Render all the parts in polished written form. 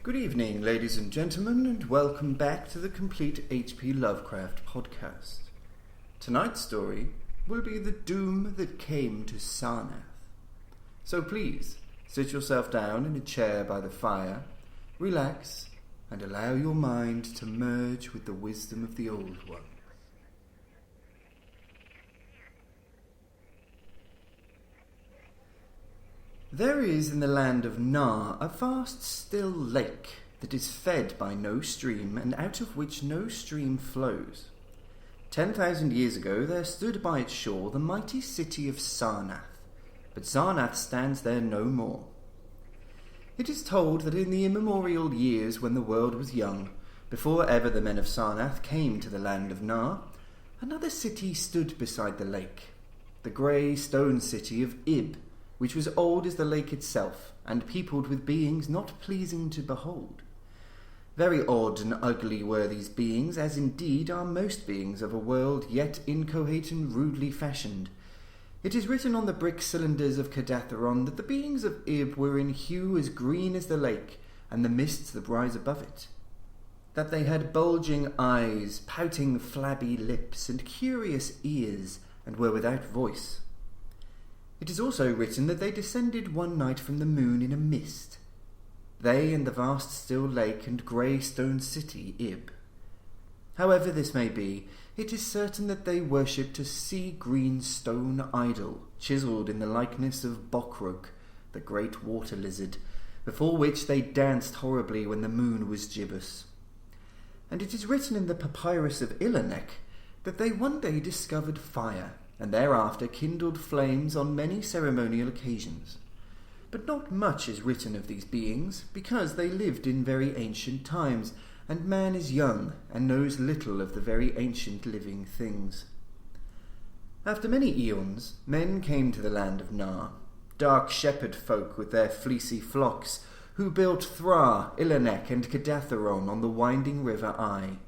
Good evening, ladies and gentlemen, and welcome back to the Complete HP Lovecraft Podcast. Tonight's story will be the doom that came to Sarnath. So please, sit yourself down in a chair by the fire, relax, and allow your mind to merge with the wisdom of the Old One. There is in the land of Nar a vast still lake that is fed by no stream and out of which no stream flows. 10,000 years ago there stood by its shore the mighty city of Sarnath, but Sarnath stands there no more. It is told that in the immemorial years when the world was young, before ever the men of Sarnath came to the land of Nar, another city stood beside the lake, the grey stone city of Ib, which was old as the lake itself, and peopled with beings not pleasing to behold. Very odd and ugly were these beings, as indeed are most beings of a world yet inchoate and rudely fashioned. It is written on the brick cylinders of Cadatharon that the beings of Ib were in hue as green as the lake, and the mists that rise above it. That they had bulging eyes, pouting flabby lips, and curious ears, and were without voice. It is also written that they descended one night from the moon in a mist, they and the vast still lake and grey stone city Ib. However this may be, it is certain that they worshipped a sea-green stone idol, chiselled in the likeness of Bokrok, the great water lizard, before which they danced horribly when the moon was gibbous. And it is written in the papyrus of Ilanek that they one day discovered fire, and thereafter kindled flames on many ceremonial occasions. But not much is written of these beings, because they lived in very ancient times, and man is young, and knows little of the very ancient living things. After many eons, men came to the land of Nar, dark shepherd folk with their fleecy flocks, who built Thra, Ilanek, and Cadatharon on the winding river Ai.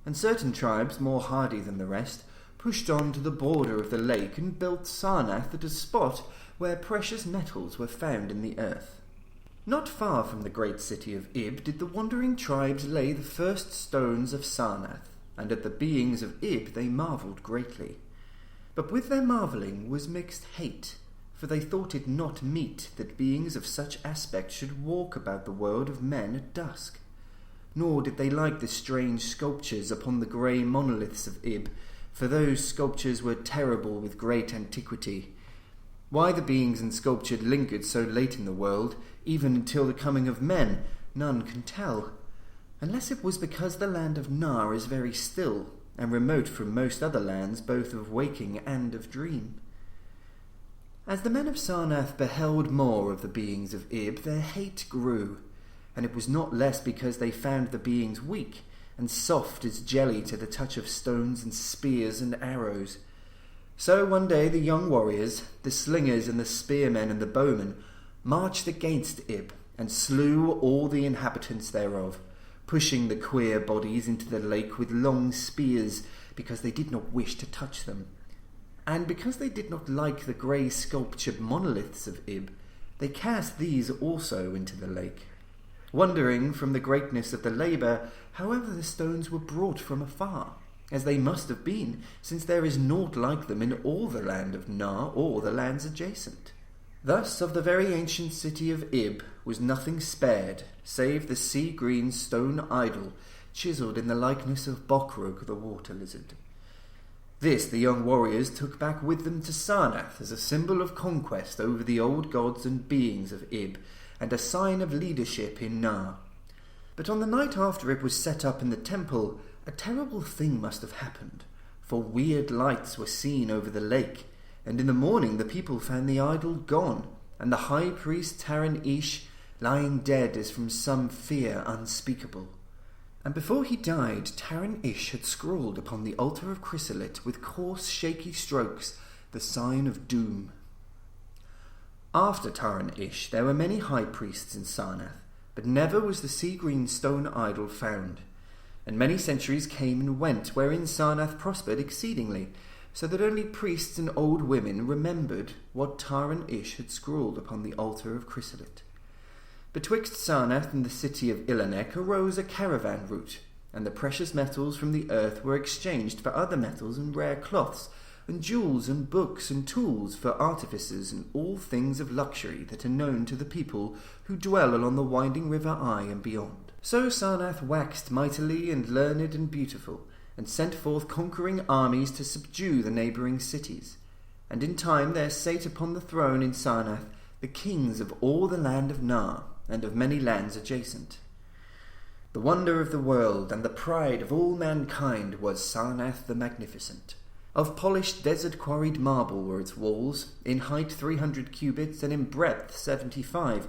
And certain tribes, more hardy than the rest, pushed on to the border of the lake and built Sarnath at a spot where precious metals were found in the earth. Not far from the great city of Ib did the wandering tribes lay the first stones of Sarnath, and at the beings of Ib they marvelled greatly. But with their marvelling was mixed hate, for they thought it not meet that beings of such aspect should walk about the world of men at dusk. Nor did they like the strange sculptures upon the grey monoliths of Ib, for those sculptures were terrible with great antiquity. Why the beings insculptured lingered so late in the world, even until the coming of men, none can tell, unless it was because the land of Nar is very still, and remote from most other lands both of waking and of dream. As the men of Sarnath beheld more of the beings of Ib, their hate grew, and it was not less because they found the beings weak, and soft as jelly to the touch of stones and spears and arrows. So one day the young warriors, the slingers and the spearmen and the bowmen, marched against Ib, and slew all the inhabitants thereof, pushing the queer bodies into the lake with long spears, because they did not wish to touch them. And because they did not like the grey sculptured monoliths of Ib, they cast these also into the lake, wondering from the greatness of the labour however the stones were brought from afar, as they must have been, since there is naught like them in all the land of Nar or the lands adjacent. Thus of the very ancient city of Ib was nothing spared, save the sea-green stone idol chiselled in the likeness of Bokrok the water lizard. This the young warriors took back with them to Sarnath as a symbol of conquest over the old gods and beings of Ib, and a sign of leadership in Nar. But on the night after it was set up in the temple, a terrible thing must have happened, for weird lights were seen over the lake, and in the morning the people found the idol gone, and the high priest Taran-Ish lying dead as from some fear unspeakable. And before he died, Taran-Ish had scrawled upon the altar of chrysolite with coarse shaky strokes the sign of doom. After Taran-Ish there were many high priests in Sarnath, but never was the sea-green stone idol found. And many centuries came and went, wherein Sarnath prospered exceedingly, so that only priests and old women remembered what Taran-Ish had scrawled upon the altar of chrysolite. Betwixt Sarnath and the city of Ilanek arose a caravan route, and the precious metals from the earth were exchanged for other metals and rare cloths, and jewels and books and tools for artificers and all things of luxury that are known to the people who dwell along the winding river Eye and beyond. So Sarnath waxed mightily and learned and beautiful, and sent forth conquering armies to subdue the neighbouring cities. And in time there sate upon the throne in Sarnath the kings of all the land of Nar, and of many lands adjacent. The wonder of the world and the pride of all mankind was Sarnath the Magnificent. Of polished desert-quarried marble were its walls, in height 300 cubits and in breadth 75,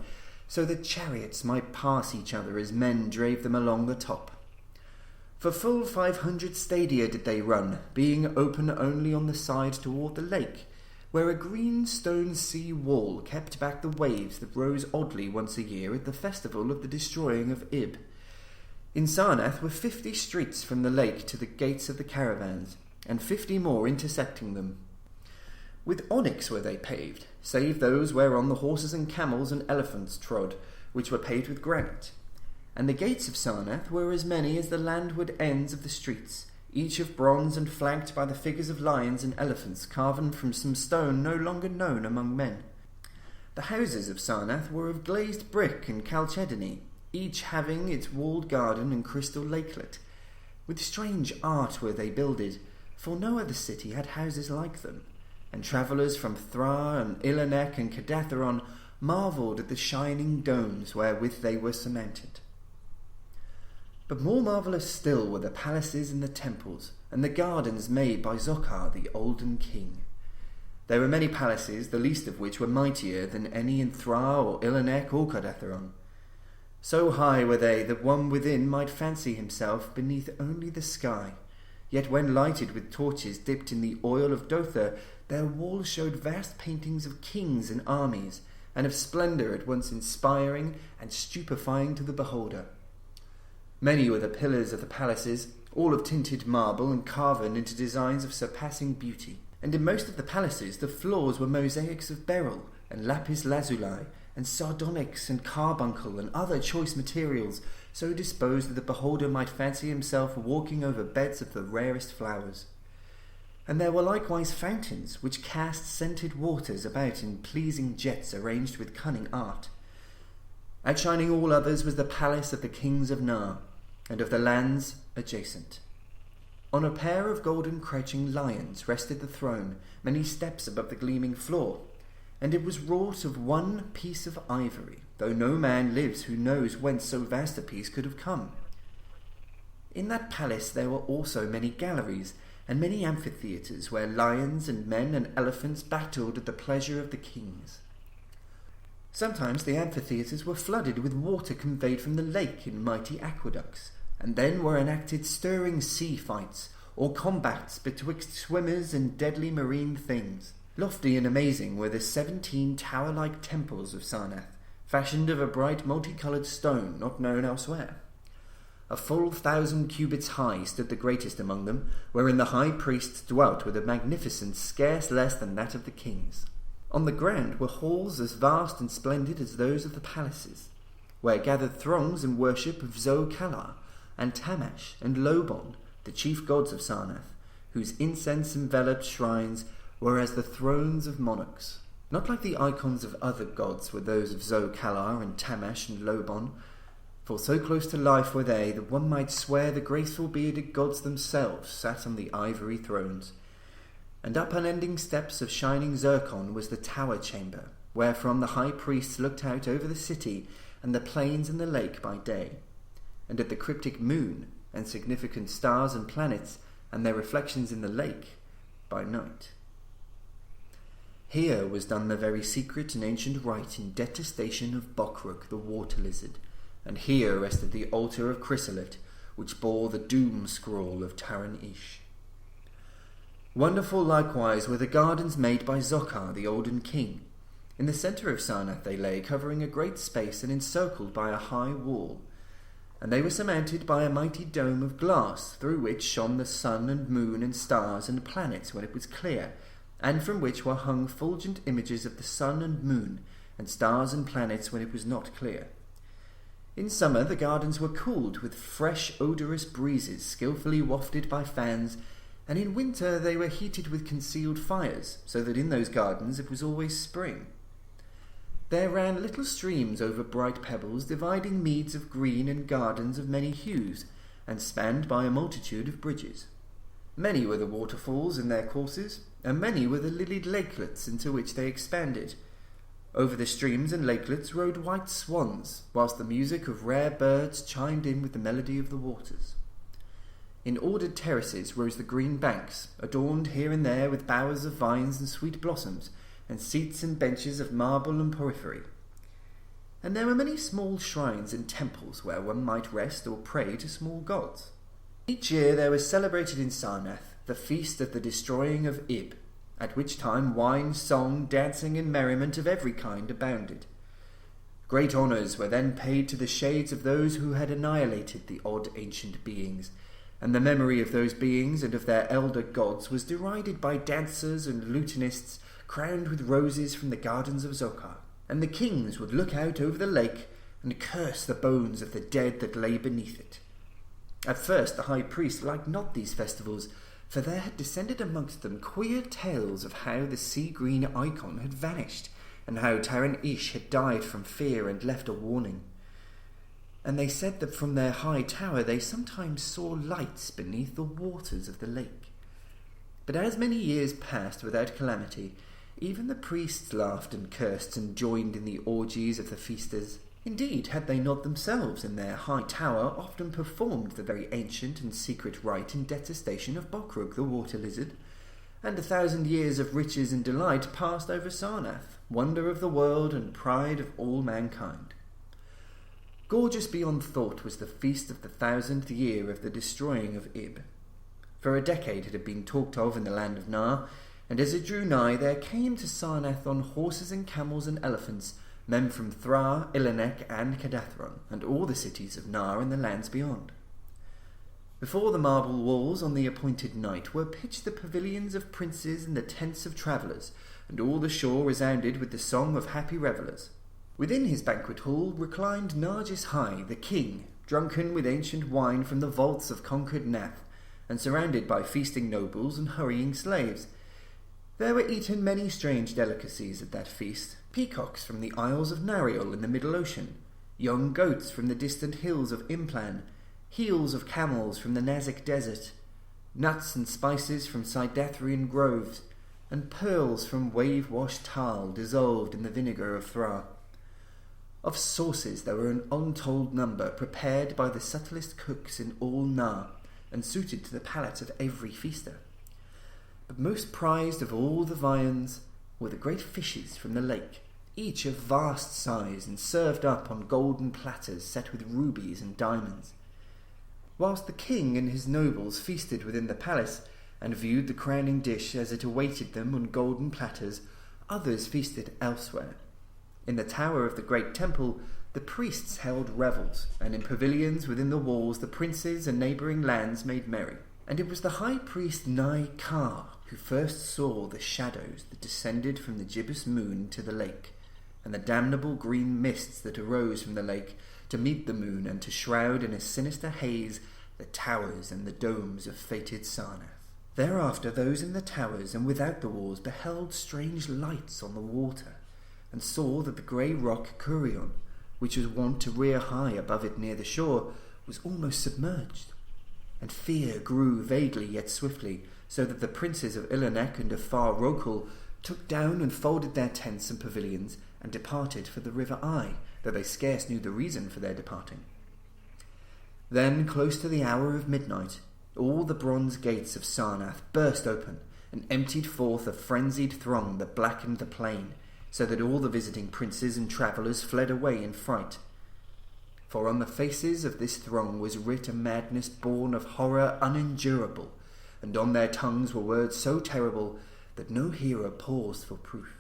so that chariots might pass each other as men drave them along the top. For full 500 stadia did they run, being open only on the side toward the lake, where a green stone sea wall kept back the waves that rose oddly once a year at the festival of the destroying of Ib. In Sarnath were 50 streets from the lake to the gates of the caravans, and 50 more intersecting them. With onyx were they paved, save those whereon the horses and camels and elephants trod, which were paved with granite. And the gates of Sarnath were as many as the landward ends of the streets, each of bronze and flanked by the figures of lions and elephants carven from some stone no longer known among men. The houses of Sarnath were of glazed brick and chalcedony, each having its walled garden and crystal lakelet. With strange art were they builded, for no other city had houses like them, and travellers from Thra and Ilanek and Kedatharon marvelled at the shining domes wherewith they were surmounted. But more marvellous still were the palaces and the temples, and the gardens made by Zokhar the olden king. There were many palaces, the least of which were mightier than any in Thra or Ilanek or Kedatharon. So high were they that one within might fancy himself beneath only the sky. Yet when lighted with torches dipped in the oil of Dotha, their walls showed vast paintings of kings and armies, and of splendour at once inspiring and stupefying to the beholder. Many were the pillars of the palaces, all of tinted marble and carven into designs of surpassing beauty. And in most of the palaces the floors were mosaics of beryl and lapis lazuli and sardonyx and carbuncle and other choice materials, so disposed that the beholder might fancy himself walking over beds of the rarest flowers. And there were likewise fountains, which cast scented waters about in pleasing jets arranged with cunning art. Outshining all others was the palace of the kings of Nar, and of the lands adjacent. On a pair of golden crouching lions rested the throne, many steps above the gleaming floor, and it was wrought of one piece of ivory, though no man lives who knows whence so vast a piece could have come. In that palace there were also many galleries, and many amphitheatres, where lions and men and elephants battled at the pleasure of the kings. Sometimes the amphitheatres were flooded with water conveyed from the lake in mighty aqueducts, and then were enacted stirring sea fights, or combats betwixt swimmers and deadly marine things. Lofty and amazing were the 17 tower-like temples of Sarnath, fashioned of a bright multicoloured stone not known elsewhere. A full 1,000 cubits high stood the greatest among them, wherein the high priests dwelt with a magnificence scarce less than that of the kings. On the ground were halls as vast and splendid as those of the palaces, where gathered throngs in worship of Zo-Kalar, and Tamash, and Lobon, the chief gods of Sarnath, whose incense-enveloped shrines were as the thrones of monarchs. Not like the icons of other gods were those of Zo-Kalar and Tamash and Lobon, for so close to life were they that one might swear the graceful bearded gods themselves sat on the ivory thrones. And up unending steps of shining zircon was the tower chamber, wherefrom the high priests looked out over the city and the plains and the lake by day, and at the cryptic moon and significant stars and planets and their reflections in the lake by night. Here was done the very secret and ancient rite in detestation of Bokruk the water lizard, and here rested the altar of Chrysolite, which bore the doom scroll of Taran Ish. Wonderful likewise were the gardens made by Zokhar the olden king. In the centre of Sarnath they lay, covering a great space and encircled by a high wall, and they were surmounted by a mighty dome of glass, through which shone the sun and moon and stars and planets when it was clear, and from which were hung fulgent images of the sun and moon, and stars and planets when it was not clear. In summer the gardens were cooled with fresh, odorous breezes skillfully wafted by fans, and in winter they were heated with concealed fires, so that in those gardens it was always spring. There ran little streams over bright pebbles, dividing meads of green and gardens of many hues, and spanned by a multitude of bridges. Many were the waterfalls in their courses, and many were the lilied lakelets into which they expanded. Over the streams and lakelets rode white swans, whilst the music of rare birds chimed in with the melody of the waters. In ordered terraces rose the green banks, adorned here and there with bowers of vines and sweet blossoms, and seats and benches of marble and porphyry. And there were many small shrines and temples where one might rest or pray to small gods. Each year there was celebrated in Sarnath the feast of the destroying of Ib, at which time wine, song, dancing, and merriment of every kind abounded. Great honours were then paid to the shades of those who had annihilated the odd ancient beings, and the memory of those beings and of their elder gods was derided by dancers and lutanists crowned with roses from the gardens of Zokar. And the kings would look out over the lake and curse the bones of the dead that lay beneath it. At first the high priest liked not these festivals, for there had descended amongst them queer tales of how the sea-green icon had vanished, and how Taran Ish had died from fear and left a warning. And they said that from their high tower they sometimes saw lights beneath the waters of the lake. But as many years passed without calamity, even the priests laughed and cursed and joined in the orgies of the feasters. Indeed, had they not themselves in their high tower often performed the very ancient and secret rite in detestation of Bokrug the water lizard, and 1,000 years of riches and delight passed over Sarnath, wonder of the world and pride of all mankind. Gorgeous beyond thought was the feast of the 1,000th year of the destroying of Ib. For a decade it had been talked of in the land of Nar, and as it drew nigh there came to Sarnath on horses and camels and elephants men from Thra, Ilanek, and Kadathron, and all the cities of Nar and the lands beyond. Before the marble walls on the appointed night were pitched the pavilions of princes and the tents of travellers, and all the shore resounded with the song of happy revellers. Within his banquet hall reclined Nargis High, the king, drunken with ancient wine from the vaults of conquered Nath, and surrounded by feasting nobles and hurrying slaves. There were eaten many strange delicacies at that feast, peacocks from the isles of Nariel in the Middle Ocean, young goats from the distant hills of Implan, heels of camels from the Nazik Desert, nuts and spices from Sidathrian groves, and pearls from wave-washed Tal dissolved in the vinegar of Thra. Of sauces there were an untold number, prepared by the subtlest cooks in all Nar, and suited to the palate of every feaster. But most prized of all the viands were the great fishes from the lake, each of vast size and served up on golden platters set with rubies and diamonds. Whilst the king and his nobles feasted within the palace, and viewed the crowning dish as it awaited them on golden platters, others feasted elsewhere. In the tower of the great temple the priests held revels, and in pavilions within the walls the princes and neighbouring lands made merry. And it was the high priest Nai Kar who first saw the shadows that descended from the gibbous moon to the lake, and the damnable green mists that arose from the lake to meet the moon and to shroud in a sinister haze the towers and the domes of fated Sarnath. Thereafter those in the towers and without the walls beheld strange lights on the water, and saw that the grey rock Curion, which was wont to rear high above it near the shore, was almost submerged. And fear grew vaguely yet swiftly, so that the princes of Ilanek and of Far Rokul took down and folded their tents and pavilions, and departed for the river Ai, though they scarce knew the reason for their departing. Then, close to the hour of midnight, all the bronze gates of Sarnath burst open, and emptied forth a frenzied throng that blackened the plain, so that all the visiting princes and travellers fled away in fright. For on the faces of this throng was writ a madness born of horror unendurable, and on their tongues were words so terrible that no hearer paused for proof.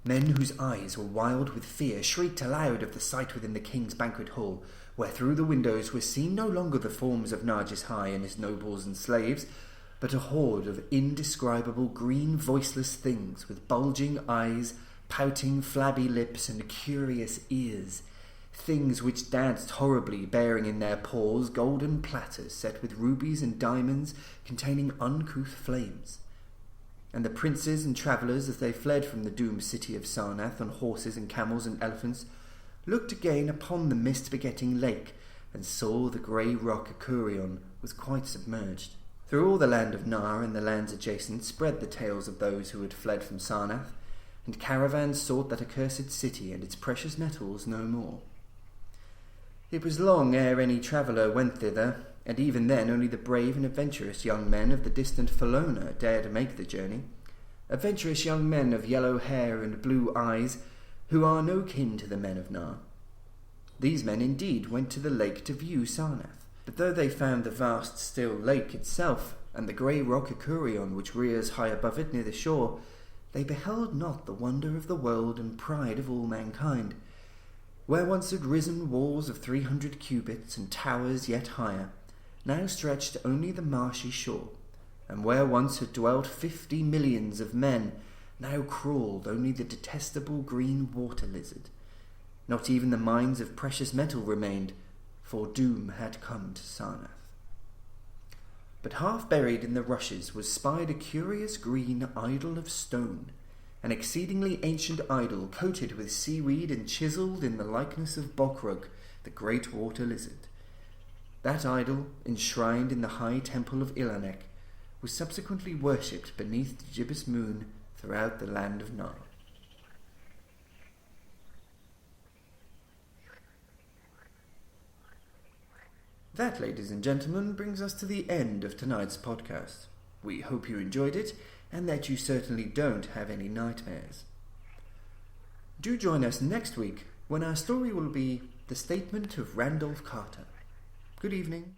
Men whose eyes were wild with fear shrieked aloud of the sight within the king's banquet hall, where through the windows were seen no longer the forms of Nargis High and his nobles and slaves, but a horde of indescribable green voiceless things with bulging eyes, pouting flabby lips, and curious ears, things which danced horribly, bearing in their paws golden platters set with rubies and diamonds containing uncouth flames. And the princes and travellers, as they fled from the doomed city of Sarnath on horses and camels and elephants, looked again upon the mist-begetting lake, and saw the grey rock Akurion was quite submerged. Through all the land of Nar and the lands adjacent spread the tales of those who had fled from Sarnath, and caravans sought that accursed city and its precious metals no more. It was long ere any traveller went thither, and even then only the brave and adventurous young men of the distant Felona dared make the journey, adventurous young men of yellow hair and blue eyes, who are no kin to the men of Nar. These men indeed went to the lake to view Sarnath, but though they found the vast still lake itself, and the grey rock Akurion which rears high above it near the shore, they beheld not the wonder of the world and pride of all mankind. Where once had risen walls of 300 cubits and towers yet higher, now stretched only the marshy shore, and where once had dwelt 50 millions of men, now crawled only the detestable green water lizard. Not even the mines of precious metal remained, for doom had come to Sarnath. But half buried in the rushes was spied a curious green idol of stone, an exceedingly ancient idol coated with seaweed and chiselled in the likeness of Bokrug, the great water lizard. That idol, enshrined in the high temple of Ilanek, was subsequently worshipped beneath the gibbous moon throughout the land of Nar. That, ladies and gentlemen, brings us to the end of tonight's podcast. We hope you enjoyed it, and that you certainly don't have any nightmares. Do join us next week, when our story will be The Statement of Randolph Carter. Good evening.